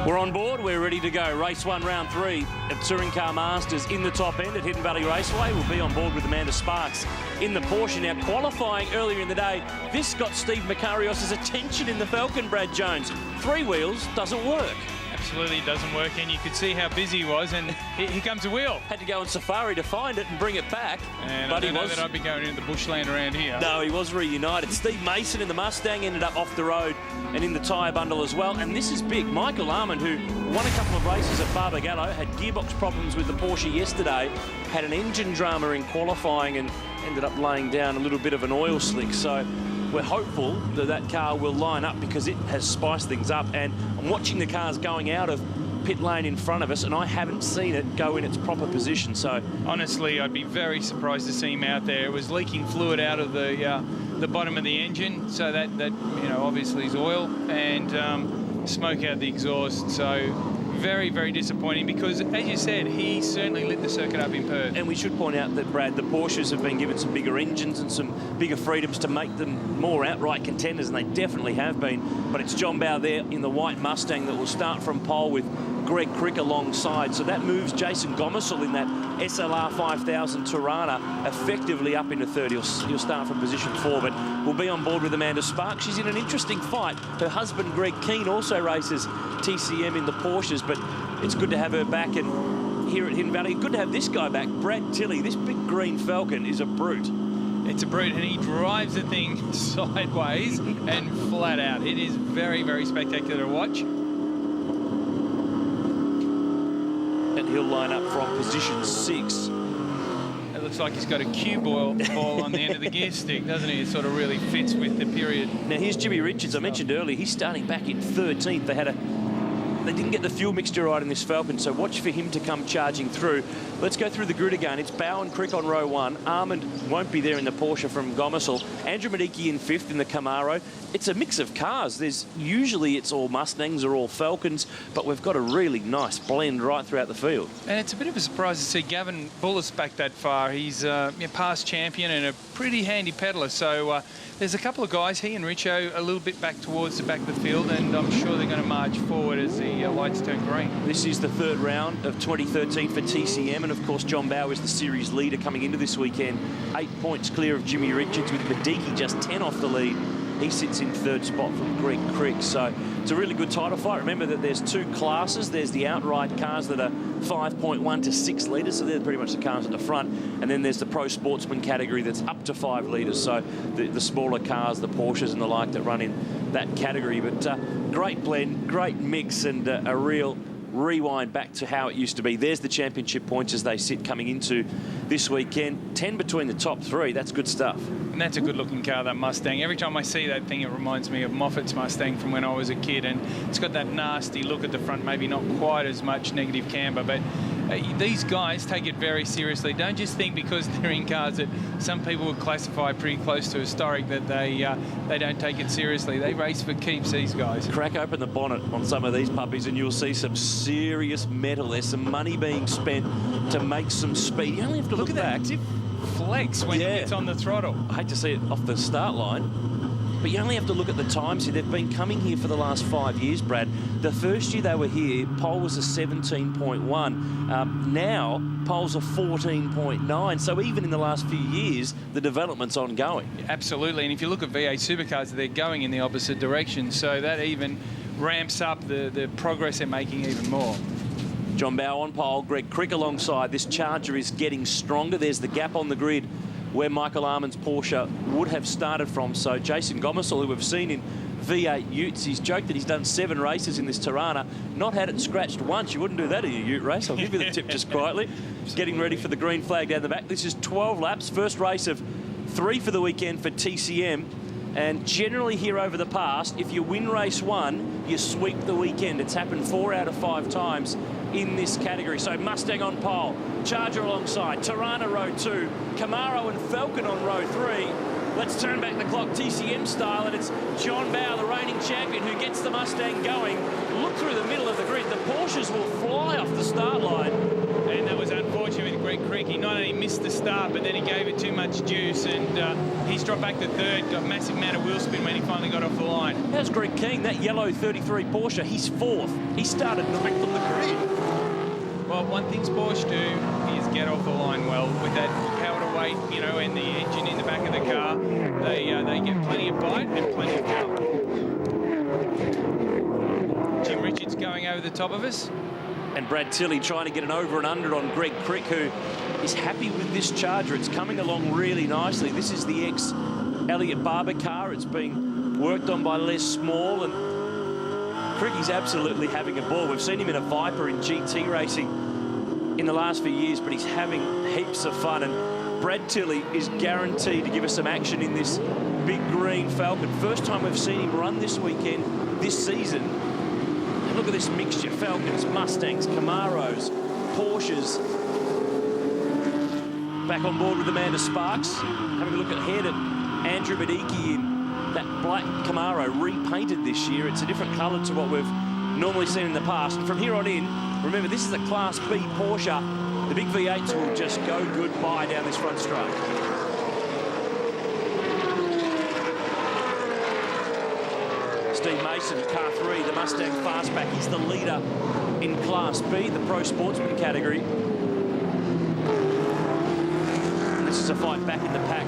We're on board, we're ready to go. Race 1, round 3 at Touring Car Masters in the top end at Hidden Valley Raceway. We'll be on board with Amanda Sparks in the Porsche. Now, qualifying earlier in the day, this got Steve Makarios' attention in the Falcon, Brad Jones. 3 wheels doesn't work. Absolutely, it doesn't work, and you could see how busy he was, and here comes a wheel. Had to go on safari to find it and bring it back. And but I don't know that I'd be going into the bushland around here. No, he was reunited. Steve Mason in the Mustang ended up off the road and in the tyre bundle as well. And this is big. Michael Armand, who won a couple of races at Barbagallo, had gearbox problems with the Porsche yesterday, had an engine drama in qualifying and ended up laying down a little bit of an oil slick. So we're hopeful that that car will line up because it has spiced things up. And I'm watching the cars going out of pit lane in front of us, and I haven't seen it go in its proper position. So honestly, I'd be very surprised to see him out there. It was leaking fluid out of the bottom of the engine, so that you know, obviously is oil, and smoke out the exhaust. So very, very disappointing because, as you said, he certainly lit the circuit up in Perth. And we should point out that, Brad, the Porsches have been given some bigger engines and some bigger freedoms to make them more outright contenders, and they definitely have been. But it's John Bowe there in the white Mustang that will start from pole with Greg Crick alongside. So that moves Jason Gomersall in that SLR 5000 Tirana effectively up into third. He'll start from position 4, but we'll be on board with Amanda Sparks. She's in an interesting fight. Her husband, Greg Keane, also races TCM in the Porsches, but it's good to have her back. And here at Hidden Valley, good to have this guy back, Brad Tilley. This big green Falcon is a brute. It's a brute, and he drives the thing sideways and flat out. It is very, very spectacular to watch. And he'll line up from position 6. It looks like he's got a cue ball on the end of the gear stick, doesn't he? It sort of really fits with the period. Now here's Jimmy Richards. I mentioned earlier, he's starting back in 13th. They didn't get the fuel mixture right in this Falcon, so watch for him to come charging through. Let's go through the grid again. It's Bowe and Crick on row 1. Armand won't be there in the Porsche from Gomersall. Andrew Medicki in 5th in the Camaro. It's a mix of cars. Usually it's all Mustangs or all Falcons, but we've got a really nice blend right throughout the field. And it's a bit of a surprise to see Gavin Bullis back that far. He's a past champion and a pretty handy peddler. So there's a couple of guys, he and Richo, a little bit back towards the back of the field, and I'm sure they're going to march forward as the lights turn green. This is the 3rd round of 2013 for TCM, and of course John Bowe is the series leader coming into this weekend. 8 points clear of Jimmy Richards, with Medicki just 10 off the lead. He sits in 3rd spot from Greg Crick. So it's a really good title fight. Remember that there's 2 classes. There's the outright cars that are 5.1 to 6 litres, so they're pretty much the cars at the front. And then there's the pro sportsman category that's up to 5 litres. So the smaller cars, the Porsches and the like, that run in that category. But great blend, great mix, and a real rewind back to how it used to be. There's the championship points as they sit coming into this weekend. 10 between the top 3. That's good stuff. And that's a good-looking car, that Mustang. Every time I see that thing, it reminds me of Moffat's Mustang from when I was a kid, and it's got that nasty look at the front, maybe not quite as much negative camber, but these guys take it very seriously. Don't just think because they're in cars that some people would classify pretty close to historic that they don't take it seriously. They race for keeps, these guys. Crack open the bonnet on some of these puppies and you'll see some serious metal. There's some money being spent to make some speed. You only have to look at back. That flex when he gets on the throttle. I hate to see it off the start line, but you only have to look at the times here. They've been coming here for the last 5 years, Brad. The first year they were here, pole was a 17.1. Now, pole's a 14.9. So even in the last few years, the development's ongoing. Absolutely. And if you look at V8 supercars, they're going in the opposite direction. So that even ramps up the progress they're making even more. John Bowe on pole, Greg Crick alongside. This Charger is getting stronger. There's the gap on the grid where Michael Armand's Porsche would have started from. So Jason Gomersall, who we've seen in V8 Utes, he's joked that he's done 7 races in this Tirana, not had it scratched once. You wouldn't do that in a Ute race. I'll give you the tip just quietly. Getting ready for the green flag down the back. This is 12 laps, first race of 3 for the weekend for TCM. And generally here over the past, if you win race 1, you sweep the weekend. It's happened 4 out of 5 times in this category. So Mustang on pole, Charger alongside, Tirana row 2, Camaro and Falcon on row 3. Let's turn back the clock TCM style, and it's John Bowe, the reigning champion, who gets the Mustang going. Look through the middle of the grid. The Porsches will fly off the start line. And that was unfortunate with Greg Crick. He not only missed the start, but then he gave it too much juice, and he's dropped back to third, got a massive amount of wheel spin when he finally got off the line. How's Greg King? That yellow 33 Porsche, he's fourth. He started ninth on the grid. Well, one thing Porsche do is get off the line well with that power to weight, you know, and the engine in the back of the car. They get plenty of bite and plenty of power. Jim Richards going over the top of us. And Brad Tilley trying to get an over and under on Greg Crick, who is happy with this Charger. It's coming along really nicely. This is the ex-Elliott Barber car. It's being worked on by Les Small, and Cricky's absolutely having a ball. We've seen him in a Viper in GT racing in the last few years, but he's having heaps of fun. And Brad Tilley is guaranteed to give us some action in this big green Falcon. First time we've seen him run this weekend, this season. And look at this mixture: Falcons, Mustangs, Camaros, Porsches. Back on board with Amanda Sparks. Having a look ahead at Andrew Badiki in that black Camaro, repainted this year. It's a different colour to what we've normally seen in the past. And from here on in, remember, this is a Class B Porsche. The big V8s will just go goodbye down this front straight. Steve Mason, car 3, the Mustang Fastback. He's the leader in Class B, the Pro Sportsman category. And this is a fight back in the pack.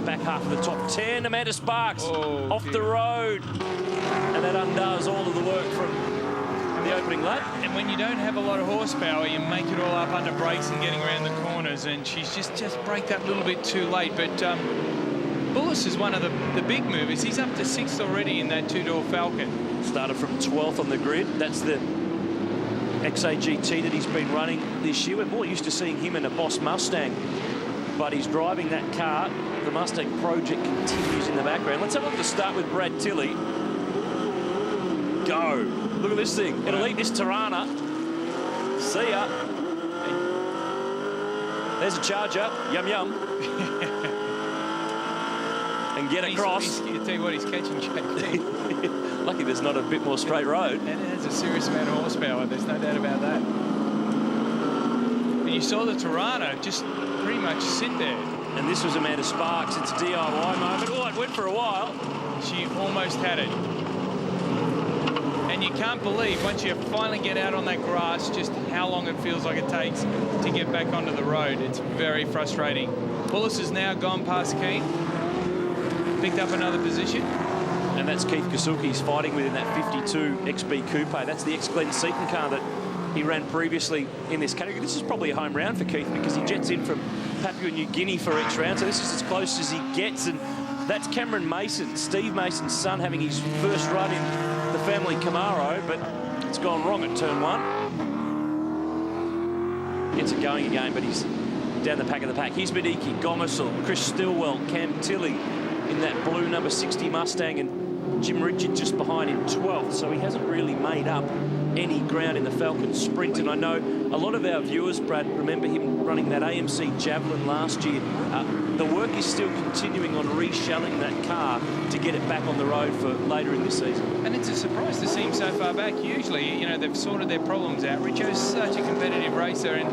Back half of the top 10. Amanda Sparks off the road. And that undoes all of the work from the opening lap. And when you don't have a lot of horsepower, you make it all up under brakes and getting around the corners. And she's just braked that little bit too late. But Bullis is one of the big movers. He's up to 6th already in that two-door Falcon. Started from 12th on the grid. That's the XAGT that he's been running this year. We're more used to seeing him in a Boss Mustang, but he's driving that car. The Mustang project continues in the background. Let's have a look at the start with Brad Tilley. Go. Look at this thing. It'll eat this Tirana. See ya. There's a Charger. Yum, yum. And get across. I tell you what, he's catching JP. Lucky there's not a bit more straight road. And it has a serious amount of horsepower. There's no doubt about that. And you saw the Tirana just pretty much sit there. And this was Amanda Sparks. It's a DIY moment. Oh, it went for a while. She almost had it. And you can't believe, once you finally get out on that grass, just how long it feels like it takes to get back onto the road. It's very frustrating. Bullis has now gone past Keith. Picked up another position. And that's Keith Kazuki. He's fighting within that 52 XB Coupe. That's the ex-Glenn Seaton car that he ran previously in this category. This is probably a home round for Keith because he jets in from Papua New Guinea for each round. So this is as close as he gets. And that's Cameron Mason, Steve Mason's son, having his first run in the family Camaro, but it's gone wrong at turn 1. Gets it going again, but he's down the pack of the pack. Here's Badiki, Gomersall, Chris Stillwell, Cam Tilley in that blue number 60 Mustang, and Jim Richards just behind him 12th. So he hasn't really made up any ground in the Falcon Sprint. And I know a lot of our viewers, Brad, remember him running that AMC Javelin last year. The work is still continuing on reshelling that car to get it back on the road for later in this season. And it's a surprise to see him so far back. Usually, you know, they've sorted their problems out. Richo's such a competitive racer, and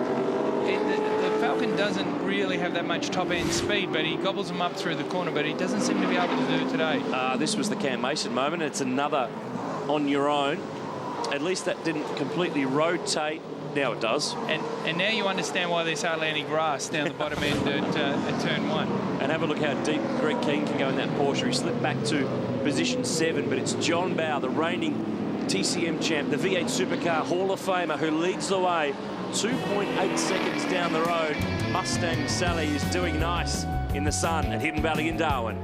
the Falcon doesn't really have that much top-end speed, but he gobbles them up through the corner, but he doesn't seem to be able to do it today. This was the Cam Mason moment. It's another on your own. At least that didn't completely rotate. Now it does. And now you understand why there's hardly any grass down the bottom end at turn 1. And have a look how deep Greg King can go in that Porsche. He slipped back to position 7, but it's John Bowe, the reigning TCM champ, the V8 Supercar Hall of Famer, who leads the way 2.8 seconds down the road. Mustang Sally is doing nice in the sun at Hidden Valley in Darwin.